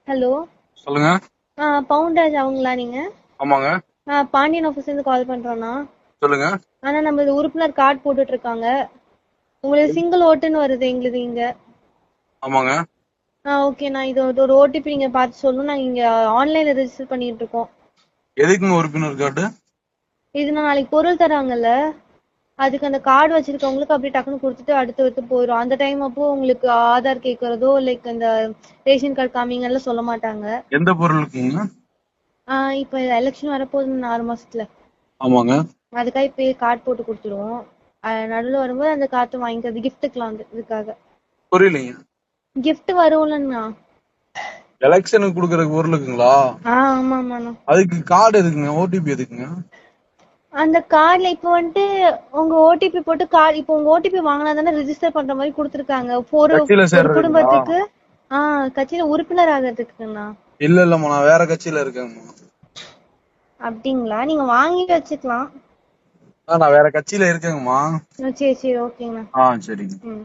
Hello. சொல்லுங்க. பவுன்ராஜ் அவங்களா நீங்க? ஆமாங்க. பாண்டியன் ஆஃபீஸ்ல இருந்து கால் பண்றோம்ண்ணா. சொல்லுங்க. ஆனா நம்ம உறுப்பினர் கார்டு போட்டுட்டு இருக்காங்க. உங்களுக்கு சிங்கிள் ஓட்டுன்னு வருது எங்களுது இங்க. ஆமாங்க. ஓகேண்ணா, இது ஒரு ஓடிபி நீங்க பார்த்து சொல்லணும். நாங்க இங்க ஆன்லைன்ல ரெஜிஸ்டர் பண்ணிட்டு இருக்கோம். எதுக்குங்க உறுப்பினர் கார்டு? இது நான் நாளைக்கு பொருள் தராங்கல்ல, அதுக்கு அந்த கார்டு வச்சிருக்கவங்களுக்கு அப்படியே டக்குன்னு கொடுத்துட்டு அடுத்து போயிடும். அந்த டைம் அப்போ உங்களுக்கு ஆதார் கேட்கறதோ லைக் அந்த ரேஷன் கார்டு காமிங்கலாம் சொல்ல மாட்டாங்க. எந்த பொருளுக்குங்க? இப்போ எலெக்ஷன் வரப்போகுது 6 மாசத்துல. ஆமாங்க. அதுக்காக இப்பயே கார்டு போட்டு கொடுத்துருவோம். நடுவில் வரும்போது அந்த கார்டு வாங்கிக்கிறது கிஃப்ட்டுக்கலாம் வந்து இதுக்காக. புரியலைங்க. கிஃப்ட் வரும்லண்ணா. எலெக்ஷனுக்கு குடுக்கற பொருளுக்குங்களா? ஆமா ஆமாண்ணா. அதுக்கு கார்டு எதுக்குங்க? ஓடிபி எதுக்குங்க? அந்த கார்டுல இப்போ வந்துட்டு உங்க ஓடிபி போட்டு கார்டு, இப்போ உங்க ஓடிபி வாங்கினா தானே ரிஜிஸ்டர் பண்ற மாதிரி கொடுத்துருக்காங்க ஒரு கட்சியில ஒரு சேர்றதுங்களா? குடும்பத்துக்கு. கட்சியில உறுப்பினர் ஆகிறதுக்குண்ணா. இல்லம்மா, நான் வேற கட்சியில இருக்கேங்கம்மா. அப்படிங்களா? நீங்க வாங்கி வச்சுக்கலாம். நான் வேற கட்சியில இருக்கேங்கம்மா. சரி சரி ஓகேங்கண்ணா. சரிங்க. ம்.